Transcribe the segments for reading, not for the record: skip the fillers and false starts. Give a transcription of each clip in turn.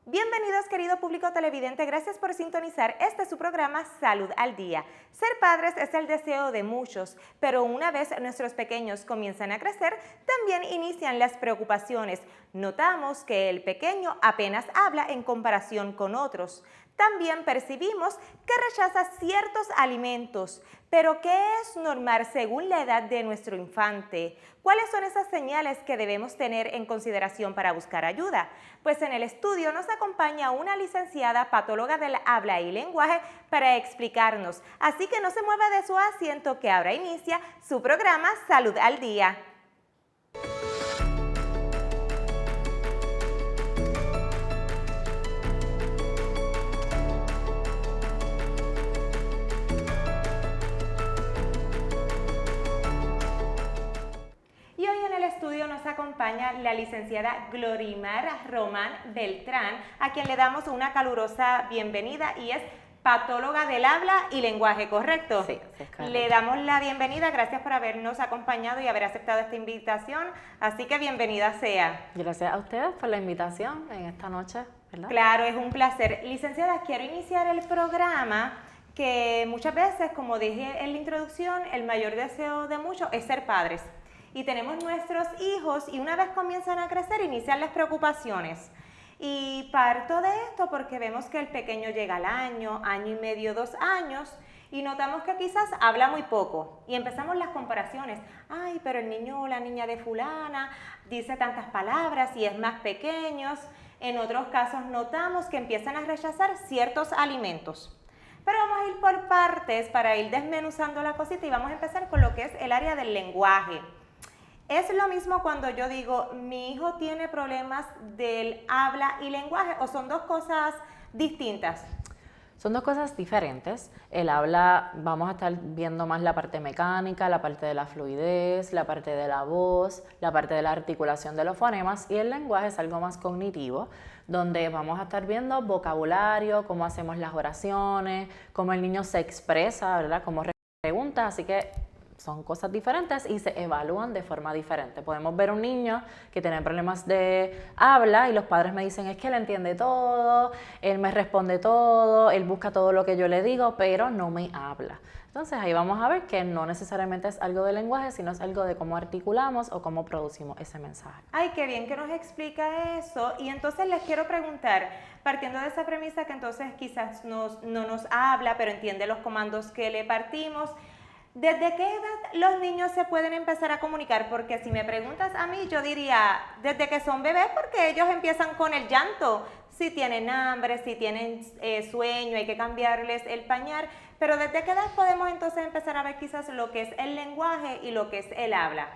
Bienvenidos, querido público televidente, gracias por sintonizar su programa Salud al Día. Ser padres es el deseo de muchos, pero una vez nuestros pequeños comienzan a crecer, también inician las preocupaciones. Notamos que el pequeño apenas habla en comparación con otros. También percibimos que rechaza ciertos alimentos, pero ¿qué es normal según la edad de nuestro infante? ¿Cuáles son esas señales que debemos tener en consideración para buscar ayuda? Pues en el estudio nos acompaña una licenciada patóloga del habla y lenguaje para explicarnos. Así que no se mueva de su asiento, que ahora inicia su programa Salud al Día. Y hoy en el estudio nos acompaña la licenciada Glorimar Román Beltrán, a quien le damos una calurosa bienvenida, y es patóloga del habla y lenguaje, ¿correcto? Sí, es correcto. Le damos la bienvenida, gracias por habernos acompañado y haber aceptado esta invitación, así que bienvenida sea. Gracias a ustedes por la invitación en esta noche, ¿verdad? Claro, es un placer. Licenciada, quiero iniciar el programa que muchas veces, como dije en la introducción, el mayor deseo de muchos es ser padres. Y tenemos nuestros hijos y una vez comienzan a crecer, inician las preocupaciones. Y parto de esto porque vemos que el pequeño llega al año y medio, 2 años, y notamos que quizás habla muy poco. Y empezamos las comparaciones. Ay, pero el niño o la niña de fulana dice tantas palabras y es más pequeño. En otros casos notamos que empiezan a rechazar ciertos alimentos. Pero vamos a ir por partes para ir desmenuzando la cosita y vamos a empezar con lo que es el área del lenguaje. ¿Es lo mismo cuando yo digo, mi hijo tiene problemas del habla y lenguaje, o son dos cosas distintas? Son dos cosas diferentes. El habla, vamos a estar viendo más la parte mecánica, la parte de la fluidez, la parte de la voz, la parte de la articulación de los fonemas, y el lenguaje es algo más cognitivo, donde vamos a estar viendo vocabulario, cómo hacemos las oraciones, cómo el niño se expresa, ¿verdad? Cómo pregunta, así que son cosas diferentes y se evalúan de forma diferente. Podemos ver un niño que tiene problemas de habla y los padres me dicen, es que él entiende todo, él me responde todo, él busca todo lo que yo le digo, pero no me habla. Entonces ahí vamos a ver que no necesariamente es algo de lenguaje, sino es algo de cómo articulamos o cómo producimos ese mensaje. Ay, qué bien que nos explica eso. Y entonces les quiero preguntar, partiendo de esa premisa que entonces quizás no nos habla, pero entiende los comandos que le partimos, ¿desde qué edad los niños se pueden empezar a comunicar? Porque si me preguntas a mí, yo diría, desde que son bebés, porque ellos empiezan con el llanto. Si tienen hambre, si tienen sueño, hay que cambiarles el pañal. Pero ¿desde qué edad podemos entonces empezar a ver quizás lo que es el lenguaje y lo que es el habla?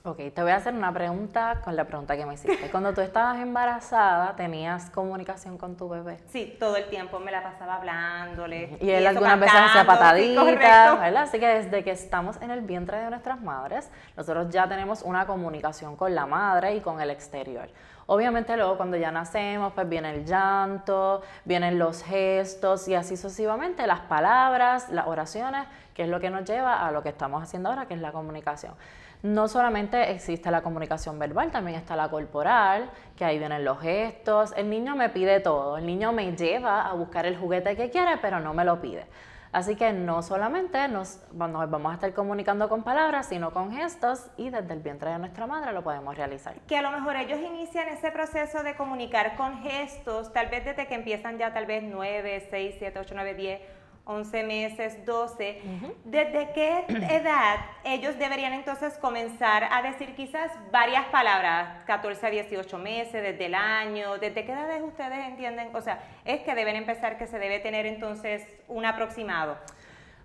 Ok, te voy a hacer una pregunta con la pregunta que me hiciste. Cuando tú estabas embarazada, ¿tenías comunicación con tu bebé? Sí, todo el tiempo me la pasaba hablándole. Y él eso, algunas veces hacía cantando, sí, pataditas, correcto. ¿verdad? Así que desde que estamos en el vientre de nuestras madres, nosotros ya tenemos una comunicación con la madre y con el exterior. Obviamente luego cuando ya nacemos, pues viene el llanto, vienen los gestos y así sucesivamente, las palabras, las oraciones, que es lo que nos lleva a lo que estamos haciendo ahora, que es la comunicación. No solamente existe la comunicación verbal, también está la corporal, que ahí vienen los gestos. El niño me pide todo, el niño me lleva a buscar el juguete que quiere, pero no me lo pide. Así que no solamente nos vamos a estar comunicando con palabras, sino con gestos, y desde el vientre de nuestra madre lo podemos realizar. Que a lo mejor ellos inician ese proceso de comunicar con gestos, tal vez desde que empiezan ya tal vez 9, 6, 7, 8, 9, 10, 11 meses, 12. ¿Desde qué edad ellos deberían entonces comenzar a decir quizás varias palabras? 14 a 18 meses, desde el año. ¿Desde qué edades ustedes entienden? O sea, es que deben empezar, que se debe tener entonces un aproximado.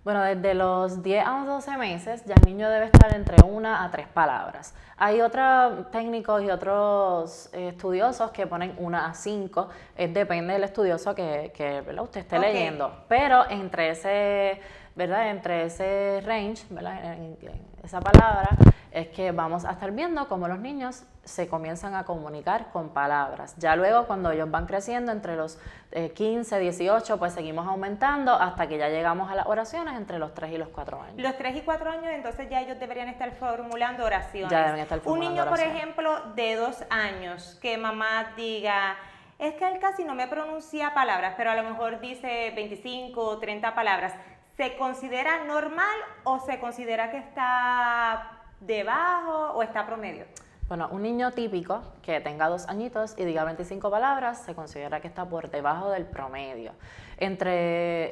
Bueno, desde los 10 a los 12 meses ya el niño debe estar entre 1 a 3 palabras. Hay otros técnicos y otros estudiosos que ponen 1 a 5, depende del estudioso que ¿verdad? Usted esté leyendo. Pero entre ese, ¿verdad? Entre ese range, ¿verdad? En esa palabra, es que vamos a estar viendo cómo los niños se comienzan a comunicar con palabras. Ya luego, cuando ellos van creciendo, entre los 15, 18, pues seguimos aumentando hasta que ya llegamos a las oraciones entre los 3 y los 4 años. Los 3 y 4 años, entonces ya ellos deberían estar formulando oraciones. Ya deben estar formulando oraciones. Un niño, oraciones. por ejemplo, de 2 años, que mamá diga, es que él casi no me pronuncia palabras, pero a lo mejor dice 25 o 30 palabras. ¿Se considera normal o se considera que está debajo o está promedio? Bueno, un niño típico que tenga 2 añitos y diga 25 palabras se considera que está por debajo del promedio. Entre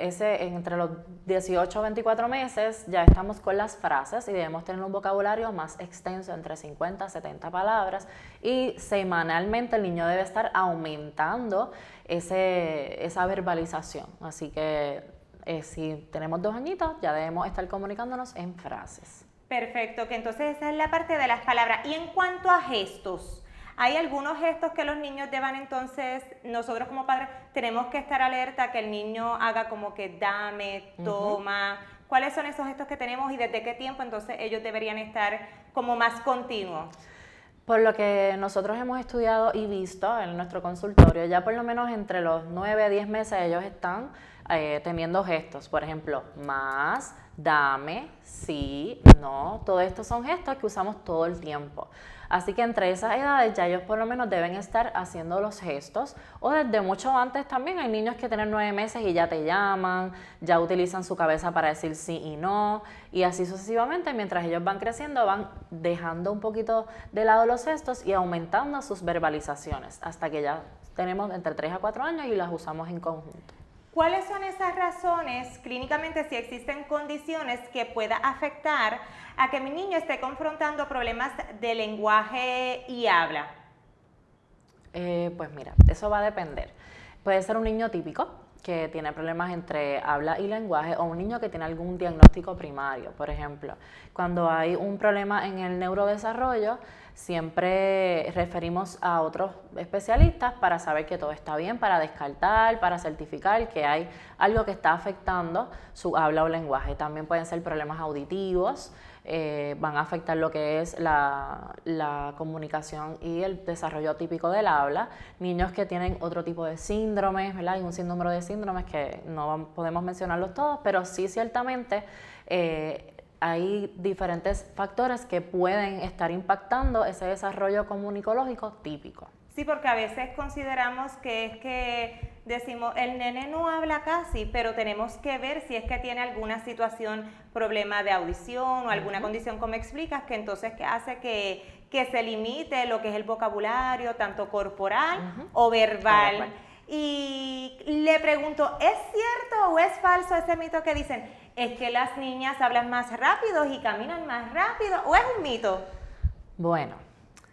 los 18 o 24 meses ya estamos con las frases y debemos tener un vocabulario más extenso, entre 50 a 70 palabras, y semanalmente el niño debe estar aumentando esa verbalización. Así que si tenemos 2 añitos ya debemos estar comunicándonos en frases. Perfecto, que entonces esa es la parte de las palabras. Y en cuanto a gestos, ¿hay algunos gestos que los niños deban entonces, nosotros como padres, tenemos que estar alerta que el niño haga como que dame, toma? ¿Cuáles son esos gestos que tenemos y desde qué tiempo entonces ellos deberían estar como más continuos? Por lo que nosotros hemos estudiado y visto en nuestro consultorio, ya por lo menos entre los 9 a 10 meses ellos están teniendo gestos. Por ejemplo, más, dame, sí, no. Todo esto son gestos que usamos todo el tiempo. Así que entre esas edades ya ellos por lo menos deben estar haciendo los gestos, o desde mucho antes también. Hay niños que tienen 9 meses y ya te llaman, ya utilizan su cabeza para decir sí y no, y así sucesivamente. Mientras ellos van creciendo, van dejando un poquito de lado los gestos y aumentando sus verbalizaciones, hasta que ya tenemos entre 3 a 4 años y las usamos en conjunto. ¿Cuáles son esas razones, clínicamente, si existen condiciones que pueda afectar a que mi niño esté confrontando problemas de lenguaje y habla? Pues mira, eso va a depender. Puede ser un niño típico que tiene problemas entre habla y lenguaje, o un niño que tiene algún diagnóstico primario. Por ejemplo, cuando hay un problema en el neurodesarrollo, siempre referimos a otros especialistas para saber que todo está bien, para descartar, para certificar que hay algo que está afectando su habla o lenguaje. También pueden ser problemas auditivos, van a afectar lo que es la comunicación y el desarrollo típico del habla. Niños que tienen otro tipo de síndromes, ¿verdad? Hay un sinnúmero de síndromes que no podemos mencionarlos todos, pero sí ciertamente hay diferentes factores que pueden estar impactando ese desarrollo comunicológico típico. Sí, porque a veces consideramos que es que decimos, el nene no habla casi, pero tenemos que ver si es que tiene alguna situación, problema de audición o alguna condición, como explicas, que entonces que hace que se limite lo que es el vocabulario, tanto corporal o verbal. Y le pregunto, ¿es cierto o es falso ese mito que dicen, es que las niñas hablan más rápido y caminan más rápido, o es un mito? Bueno,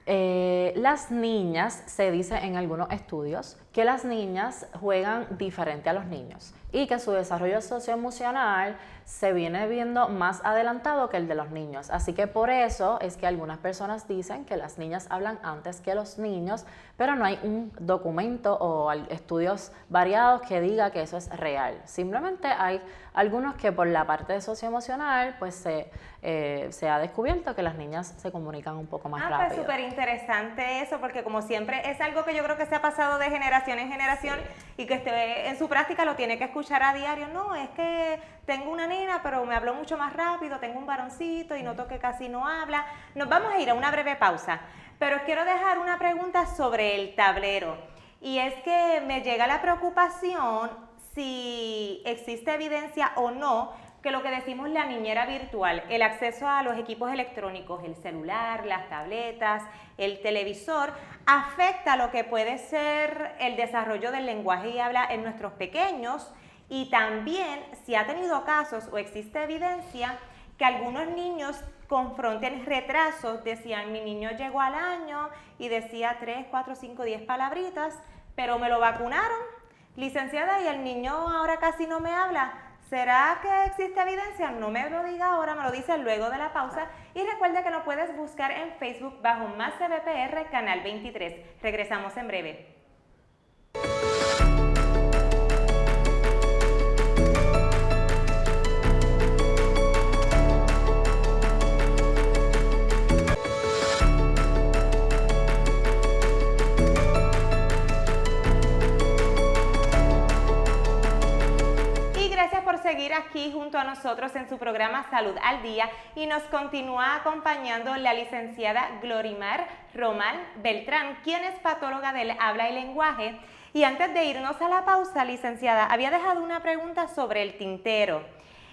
las niñas, se dice en algunos estudios, que las niñas juegan diferente a los niños y que su desarrollo socioemocional se viene viendo más adelantado que el de los niños. Así que por eso es que algunas personas dicen que las niñas hablan antes que los niños, pero no hay un documento o estudios variados que diga que eso es real. Simplemente hay algunos que por la parte socioemocional pues se ha descubierto que las niñas se comunican un poco más rápido. Pues súper interesante eso, porque como siempre es algo que yo creo que se ha pasado de generación en generación, y que en su práctica lo tiene que escuchar a diario. No, es que tengo una nena, pero me habló mucho más rápido, tengo un varoncito y noto que casi no habla. Nos vamos a ir a una breve pausa, pero quiero dejar una pregunta sobre el tablero, y es que me llega la preocupación si existe evidencia o no que lo que decimos la niñera virtual, el acceso a los equipos electrónicos, el celular, las tabletas, el televisor, afecta lo que puede ser el desarrollo del lenguaje y habla en nuestros pequeños, y también si ha tenido casos o existe evidencia que algunos niños confronten retrasos. Decían, mi niño llegó al año y decía 3, 4, 5, 10 palabritas, pero me lo vacunaron, licenciada, y el niño ahora casi no me habla. ¿Será que existe evidencia? No me lo diga ahora, me lo dice luego de la pausa. Y recuerda que nos puedes buscar en Facebook bajo Más CBPR Canal 23. Regresamos en breve. Seguir aquí junto a nosotros en su programa Salud al Día, y nos continúa acompañando la licenciada Glorimar Román Beltrán, quien es patóloga del habla y lenguaje, Y antes de irnos a la pausa, licenciada, había dejado una pregunta sobre el tintero.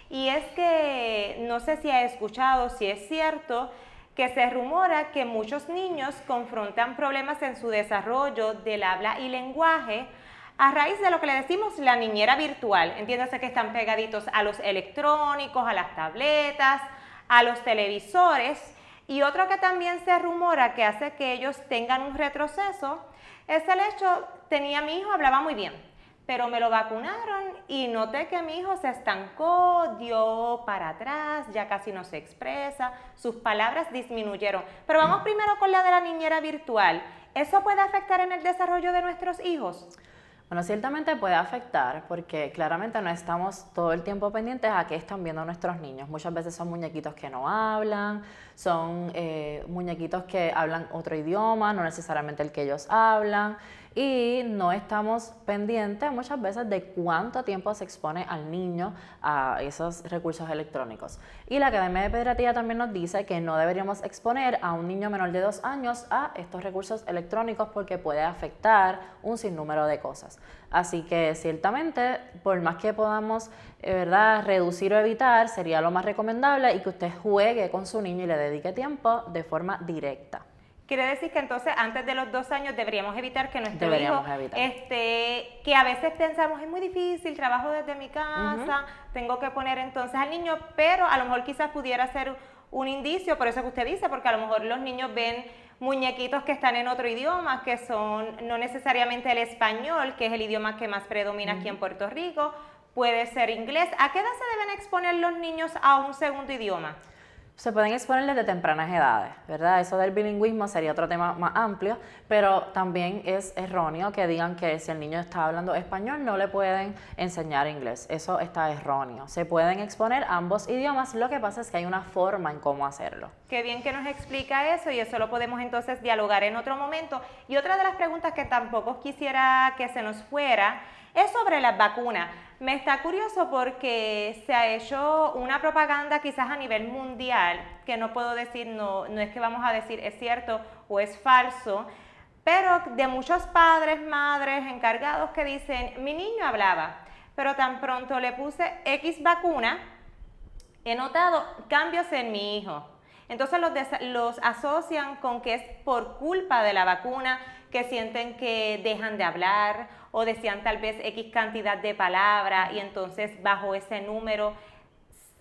Y es que no sé si ha escuchado, si es cierto, que se rumora que muchos niños confrontan problemas en su desarrollo del habla y lenguaje a raíz de lo que le decimos la niñera virtual. Entiéndase que están pegaditos a los electrónicos, a las tabletas, a los televisores. Y otro que también se rumora que hace que ellos tengan un retroceso es el hecho, tenía mi hijo, hablaba muy bien, pero me lo vacunaron y noté que mi hijo se estancó, dio para atrás, ya casi no se expresa, sus palabras disminuyeron. Pero vamos primero con la de la niñera virtual. ¿Eso puede afectar en el desarrollo de nuestros hijos? Bueno, ciertamente puede afectar porque claramente no estamos todo el tiempo pendientes a qué están viendo nuestros niños. Muchas veces son muñequitos que no hablan, son muñequitos que hablan otro idioma, no necesariamente el que ellos hablan, y no estamos pendientes muchas veces de cuánto tiempo se expone al niño a esos recursos electrónicos. Y la Academia de Pediatría también nos dice que no deberíamos exponer a un niño menor de 2 años a estos recursos electrónicos porque puede afectar un sinnúmero de cosas. Así que ciertamente, por más que podamos ¿verdad? reducir o evitar, sería lo más recomendable y que usted juegue con su niño y le dedique tiempo de forma directa. Quiere decir que entonces antes de los 2 años deberíamos evitar que nuestro hijo, que a veces pensamos es muy difícil, trabajo desde mi casa, tengo que poner entonces al niño, pero a lo mejor quizás pudiera ser un indicio, por eso que usted dice, porque a lo mejor los niños ven muñequitos que están en otro idioma, que son no necesariamente el español, que es el idioma que más predomina aquí en Puerto Rico, puede ser inglés. ¿A qué edad se deben exponer los niños a un segundo idioma? Se pueden exponer desde tempranas edades, ¿verdad? Eso del bilingüismo sería otro tema más amplio, pero también es erróneo que digan que si el niño está hablando español no le pueden enseñar inglés. Eso está erróneo. Se pueden exponer ambos idiomas, lo que pasa es que hay una forma en cómo hacerlo. Qué bien que nos explica eso y eso lo podemos entonces dialogar en otro momento. Y otra de las preguntas que tampoco quisiera que se nos fuera es sobre las vacunas. Me está curioso porque se ha hecho una propaganda quizás a nivel mundial, que no puedo decir, no es que vamos a decir es cierto o es falso, pero de muchos padres, madres, encargados que dicen, mi niño hablaba, pero tan pronto le puse X vacuna, he notado cambios en mi hijo. Entonces los asocian con que es por culpa de la vacuna, que sienten que dejan de hablar o decían tal vez X cantidad de palabras y entonces bajo ese número.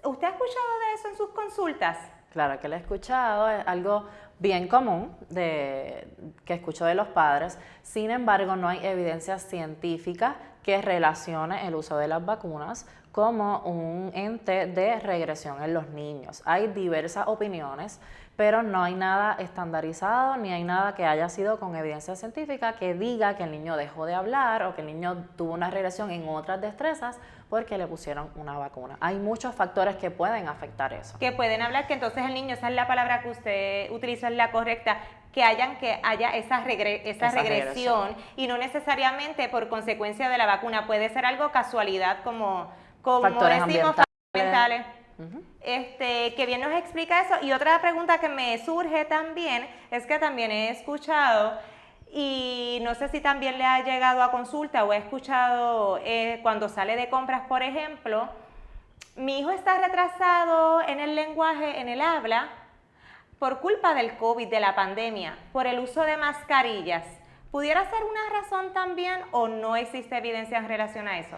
¿Usted ha escuchado de eso en sus consultas? Claro que lo he escuchado, es algo bien común que escucho de los padres. Sin embargo, no hay evidencia científica que relacione el uso de las vacunas como un ente de regresión en los niños. Hay diversas opiniones, pero no hay nada estandarizado ni hay nada que haya sido con evidencia científica que diga que el niño dejó de hablar o que el niño tuvo una regresión en otras destrezas porque le pusieron una vacuna. Hay muchos factores que pueden afectar eso. Que pueden hablar, que entonces el niño, esa es la palabra que usted utilizó, es la correcta, que haya esa regresión y no necesariamente por consecuencia de la vacuna, puede ser algo casualidad como factores decimos, ambientales. Que bien nos explica eso. Y otra pregunta que me surge también es que también he escuchado y no sé si también le ha llegado a consulta o he escuchado cuando sale de compras, por ejemplo, mi hijo está retrasado en el lenguaje, en el habla, por culpa del COVID, de la pandemia, por el uso de mascarillas. ¿Pudiera ser una razón también o no existe evidencia en relación a eso?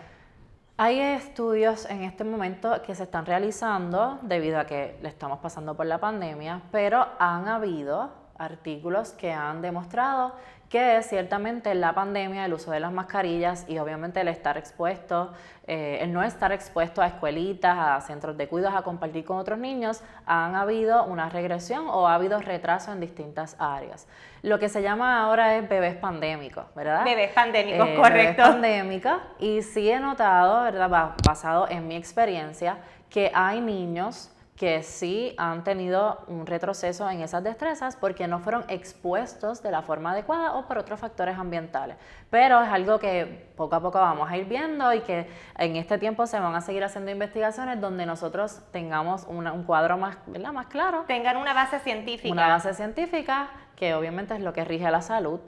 Hay estudios en este momento que se están realizando debido a que le estamos pasando por la pandemia, pero han habido artículos que han demostrado que ciertamente la pandemia, el uso de las mascarillas y obviamente el estar expuesto, el no estar expuesto a escuelitas, a centros de cuidados, a compartir con otros niños, han habido una regresión o ha habido retraso en distintas áreas. Lo que se llama ahora es bebés pandémicos, ¿verdad? Bebés pandémicos, correcto. Bebés pandémicos, y sí he notado, ¿verdad? Basado en mi experiencia, que hay niños que sí han tenido un retroceso en esas destrezas porque no fueron expuestos de la forma adecuada o por otros factores ambientales. Pero es algo que poco a poco vamos a ir viendo y que en este tiempo se van a seguir haciendo investigaciones donde nosotros tengamos un cuadro más, ¿verdad?, más claro. Tengan una base científica. Una base científica, que obviamente es lo que rige la salud,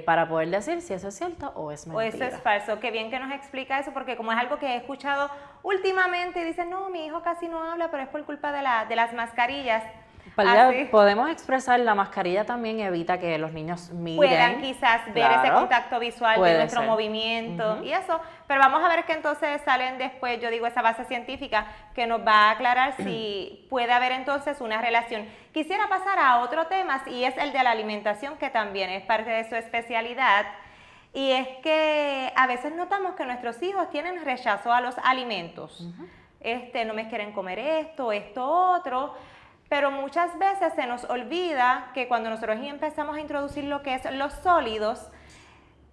para poder decir si eso es cierto o es mentira. O eso es falso. Qué bien que nos explica eso, porque como es algo que he escuchado últimamente, dicen, no, mi hijo casi no habla, pero es por culpa de las mascarillas. Podemos expresar, la mascarilla también evita que los niños miren. Puedan quizás ver ese contacto visual de nuestro movimiento y eso. Pero vamos a ver que entonces salen después, yo digo, esa base científica que nos va a aclarar si puede haber entonces una relación. Quisiera pasar a otro tema y es el de la alimentación, que también es parte de su especialidad. Y es que a veces notamos que nuestros hijos tienen rechazo a los alimentos. No me quieren comer esto, otro. Pero muchas veces se nos olvida que cuando nosotros empezamos a introducir lo que es los sólidos,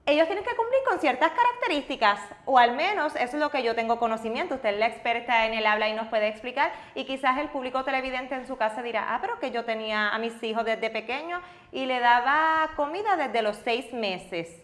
ellos tienen que cumplir con ciertas características, o al menos eso es lo que yo tengo conocimiento. Usted es la experta en el habla y nos puede explicar, y quizás el público televidente en su casa dirá, pero que yo tenía a mis hijos desde pequeños y le daba comida desde los 6 meses.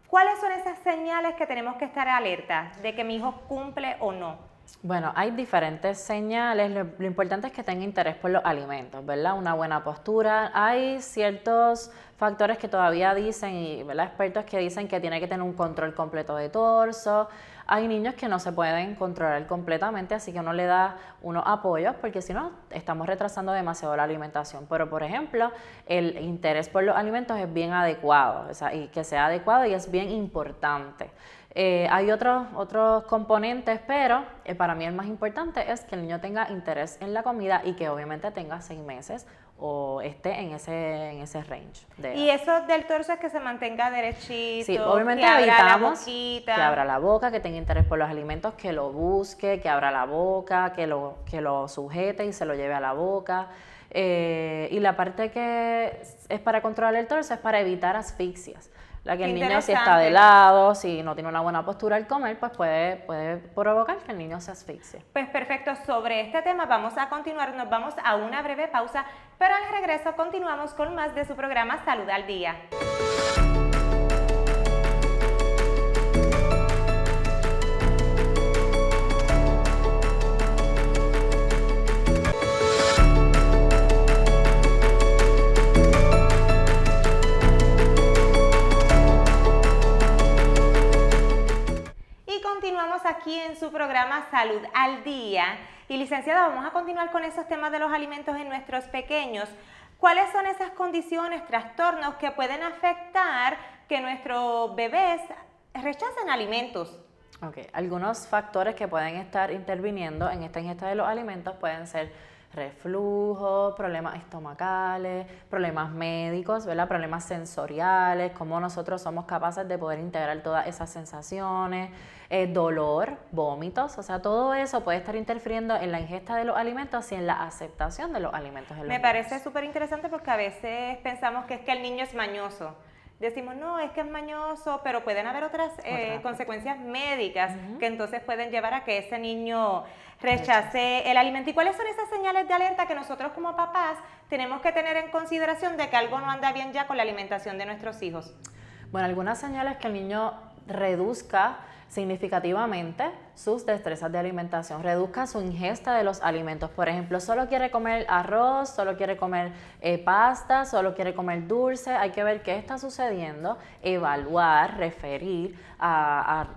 ¿Cuáles son esas señales que tenemos que estar alerta de que mi hijo cumple o no? Bueno, hay diferentes señales. Lo importante es que tenga interés por los alimentos, ¿verdad? Una buena postura. Hay ciertos factores que todavía dicen, y ¿verdad?, expertos que dicen que tiene que tener un control completo de torso. Hay niños que no se pueden controlar completamente, así que uno le da unos apoyos, porque si no, estamos retrasando demasiado la alimentación. Pero, por ejemplo, el interés por los alimentos es bien adecuado, o sea, y que sea adecuado y es bien importante. Hay otros componentes, pero para mí el más importante es que el niño tenga interés en la comida y que obviamente tenga 6 meses o esté en ese range de edad. Y eso del torso es que se mantenga derechito, sí, obviamente que evitamos que abra la boca, que tenga interés por los alimentos, que lo busque, que abra la boca, que lo sujete y se lo lleve a la boca. Y la parte que es para controlar el torso es para evitar asfixias. La que el niño, si está de lado, si no tiene una buena postura al comer, pues puede provocar que el niño se asfixie. Pues perfecto, sobre este tema vamos a continuar, nos vamos a una breve pausa, pero al regreso continuamos con más de su programa Salud al Día. Aquí en su programa Salud al Día. Y licenciada, vamos a continuar con esos temas de los alimentos en nuestros pequeños. ¿Cuáles son esas condiciones, trastornos que pueden afectar que nuestros bebés rechacen alimentos? Okay. Algunos factores que pueden estar interviniendo en esta ingesta de los alimentos pueden ser reflujo, problemas estomacales, problemas médicos, ¿verdad?, problemas sensoriales, cómo nosotros somos capaces de poder integrar todas esas sensaciones, dolor, vómitos, o sea, todo eso puede estar interfiriendo en la ingesta de los alimentos y en la aceptación de los alimentos. Me parece súper interesante porque a veces pensamos que es que el niño es mañoso. Decimos, no, es que es mañoso, pero pueden haber otras consecuencias médicas que entonces pueden llevar a que ese niño rechace el alimento. ¿Y cuáles son esas señales de alerta que nosotros como papás tenemos que tener en consideración de que algo no anda bien ya con la alimentación de nuestros hijos? Bueno, algunas señales que el niño reduzca significativamente sus destrezas de alimentación, reduzca su ingesta de los alimentos. Por ejemplo, solo quiere comer arroz, solo quiere comer pasta, solo quiere comer dulce. Hay que ver qué está sucediendo, evaluar, referir a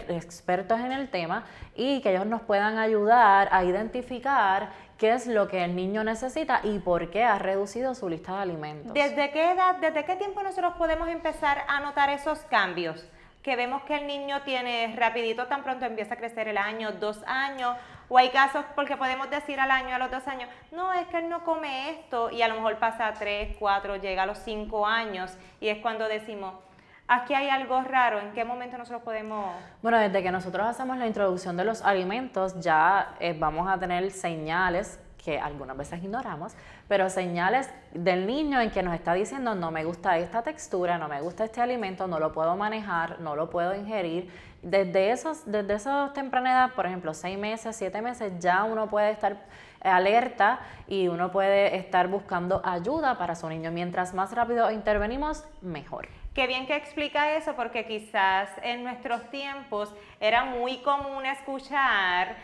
expertos en el tema y que ellos nos puedan ayudar a identificar qué es lo que el niño necesita y por qué ha reducido su lista de alimentos. ¿Desde qué edad, desde qué tiempo nosotros podemos empezar a notar esos cambios? Que vemos que el niño tiene rapidito, tan pronto empieza a crecer el año, 2 años, o hay casos porque podemos decir al año, a los 2 años, no, es que él no come esto, y a lo mejor pasa 3, 4, llega a los 5 años, y es cuando decimos, aquí hay algo raro. ¿En qué momento nosotros podemos...? Bueno, desde que nosotros hacemos la introducción de los alimentos, ya vamos a tener señales que algunas veces ignoramos, pero señales del niño en que nos está diciendo no me gusta esta textura, no me gusta este alimento, no lo puedo manejar, no lo puedo ingerir. Desde esa temprana edad, por ejemplo, 6 meses, 7 meses, ya uno puede estar alerta y uno puede estar buscando ayuda para su niño. Mientras más rápido intervenimos, mejor. Qué bien que explica eso, porque quizás en nuestros tiempos era muy común escuchar,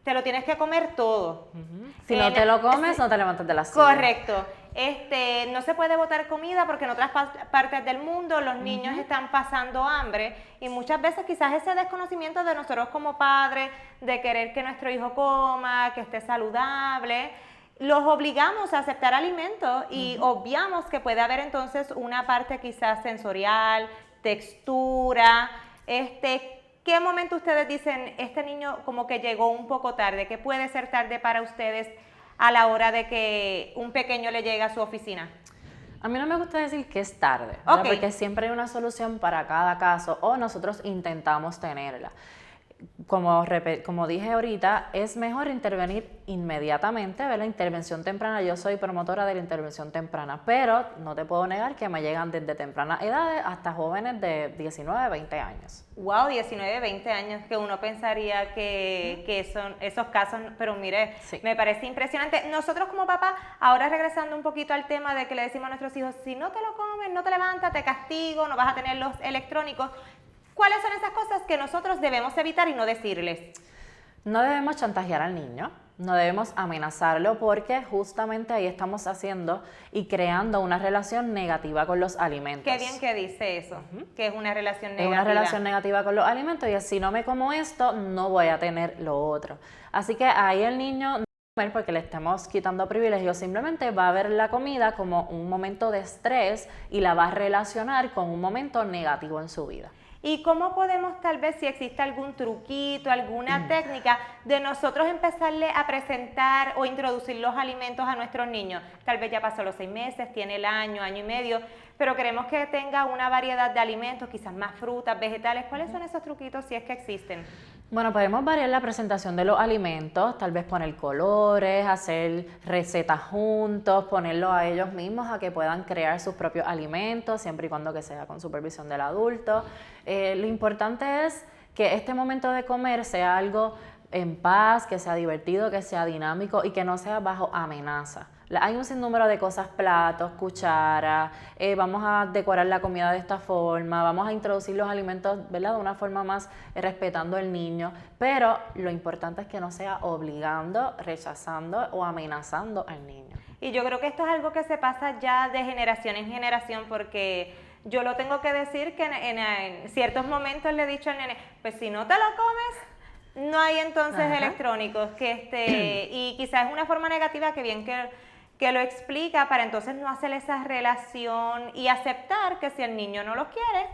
te lo tienes que comer todo. Si no te lo comes, no te levantas de la silla. Correcto. No se puede botar comida porque en otras partes del mundo los niños están pasando hambre, y muchas veces quizás ese desconocimiento de nosotros como padres, de querer que nuestro hijo coma, que esté saludable, los obligamos a aceptar alimentos y obviamos que puede haber entonces una parte quizás sensorial, textura. ¿Qué momento ustedes dicen, este niño como que llegó un poco tarde? ¿Qué puede ser tarde para ustedes a la hora de que un pequeño le llegue a su oficina? A mí no me gusta decir que es tarde, porque siempre hay una solución para cada caso, o nosotros intentamos tenerla. Como dije ahorita, es mejor intervenir inmediatamente, ver la intervención temprana. Yo soy promotora de la intervención temprana, pero no te puedo negar que me llegan desde tempranas edades hasta jóvenes de 19, 20 años. Wow, 19, 20 años, que uno pensaría que son esos casos, pero mire, me parece impresionante. Nosotros como papá, ahora regresando un poquito al tema de que le decimos a nuestros hijos, si no te lo comes, no te levantas, te castigo, no vas a tener los electrónicos. ¿Cuáles son esas cosas que nosotros debemos evitar y no decirles? No debemos chantajear al niño, no debemos amenazarlo, porque justamente ahí estamos haciendo y creando una relación negativa con los alimentos. Qué bien que dice eso, que es una relación negativa. Es una relación negativa con los alimentos, y si no me como esto, no voy a tener lo otro. Así que ahí el niño no va a comer porque le estamos quitando privilegios, simplemente va a ver la comida como un momento de estrés y la va a relacionar con un momento negativo en su vida. ¿Y cómo podemos, tal vez, si existe algún truquito, alguna técnica, de nosotros empezarle a presentar o introducir los alimentos a nuestros niños? Tal vez ya pasó los 6 meses, tiene el año, año y medio, pero queremos que tenga una variedad de alimentos, quizás más frutas, vegetales. ¿Cuáles son esos truquitos, si es que existen? Bueno, podemos variar la presentación de los alimentos, tal vez poner colores, hacer recetas juntos, ponerlos a ellos mismos a que puedan crear sus propios alimentos, siempre y cuando que sea con supervisión del adulto. Lo importante es que este momento de comer sea algo en paz, que sea divertido, que sea dinámico y que no sea bajo amenaza. Hay un sinnúmero de cosas, platos, cucharas, vamos a decorar la comida de esta forma, vamos a introducir los alimentos, ¿verdad?, de una forma más respetando al niño, pero lo importante es que no sea obligando, rechazando o amenazando al niño. Y yo creo que esto es algo que se pasa ya de generación en generación, porque yo lo tengo que decir que en ciertos momentos le he dicho al nene, pues si no te lo comes, no hay entonces electrónicos, y quizás es una forma negativa, que bien que lo explica, para entonces no hacer esa relación y aceptar que si el niño no los quiere,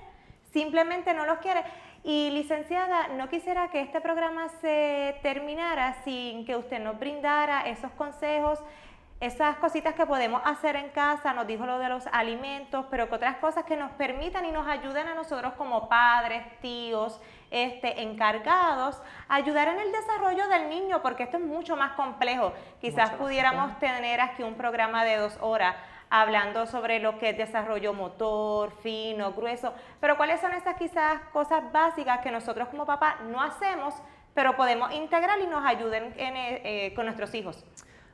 simplemente no los quiere. Y licenciada, no quisiera que este programa se terminara sin que usted nos brindara esos consejos, esas cositas que podemos hacer en casa. Nos dijo lo de los alimentos, pero que otras cosas que nos permitan y nos ayuden a nosotros como padres, tíos, encargados, ayudar en el desarrollo del niño, porque esto es mucho más complejo. Quizás pudiéramos tener aquí un programa de 2 horas hablando sobre lo que es desarrollo motor, fino, grueso, pero cuáles son esas quizás cosas básicas que nosotros como papás no hacemos, pero podemos integrar y nos ayuden con nuestros hijos.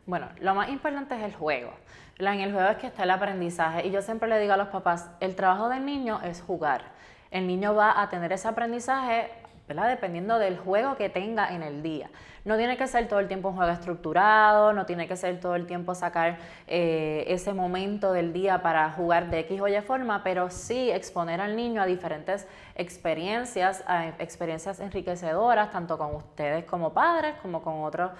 Bueno, lo más importante es el juego. En el juego es que está el aprendizaje, y yo siempre le digo a los papás, el trabajo del niño es jugar. El niño va a tener ese aprendizaje, ¿verdad?, dependiendo del juego que tenga en el día. No tiene que ser todo el tiempo un juego estructurado, no tiene que ser todo el tiempo sacar ese momento del día para jugar de X o Y forma, pero sí exponer al niño a diferentes experiencias enriquecedoras, tanto con ustedes como padres, como con otros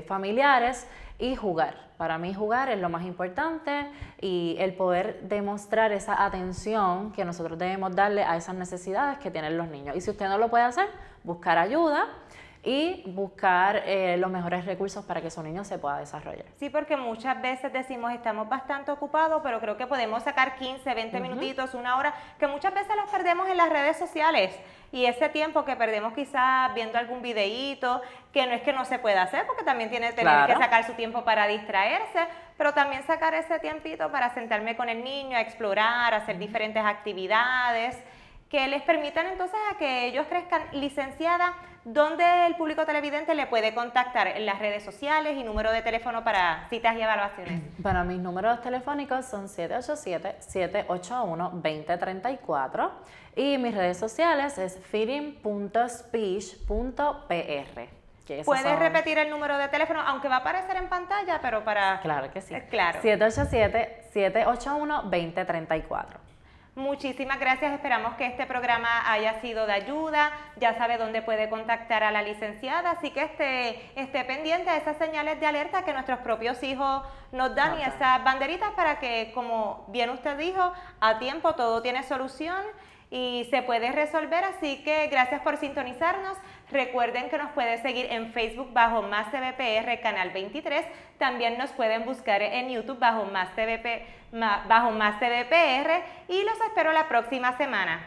familiares, y jugar. Para mí jugar es lo más importante, y el poder demostrar esa atención que nosotros debemos darle a esas necesidades que tienen los niños. Y si usted no lo puede hacer, buscar ayuda y buscar los mejores recursos para que su niño se pueda desarrollar. Sí, porque muchas veces decimos, estamos bastante ocupados, pero creo que podemos sacar 15, 20 minutitos, 1 hora, que muchas veces los perdemos en las redes sociales. Y ese tiempo que perdemos quizás viendo algún videíto, que no es que no se pueda hacer, porque también tiene que sacar su tiempo para distraerse, pero también sacar ese tiempito para sentarme con el niño, a explorar, a hacer diferentes actividades. que les permitan entonces a que ellos crezcan. Licenciada, ¿dónde el público televidente le puede contactar? En las redes sociales y número de teléfono para citas y evaluaciones. Para mis números telefónicos son 787-781-2034 y mis redes sociales es feeding.speech.pr. Puedes repetir el número de teléfono, aunque va a aparecer en pantalla, pero para... Claro que sí. Claro. 787-781-2034. Muchísimas gracias, esperamos que este programa haya sido de ayuda, ya sabe dónde puede contactar a la licenciada, así que esté pendiente de esas señales de alerta que nuestros propios hijos nos dan y esas banderitas para que, como bien usted dijo, a tiempo todo tiene solución y se puede resolver, así que gracias por sintonizarnos. Recuerden que nos pueden seguir en Facebook bajo Más TVPR Canal 23, también nos pueden buscar en YouTube bajo Más TVPR y los espero la próxima semana.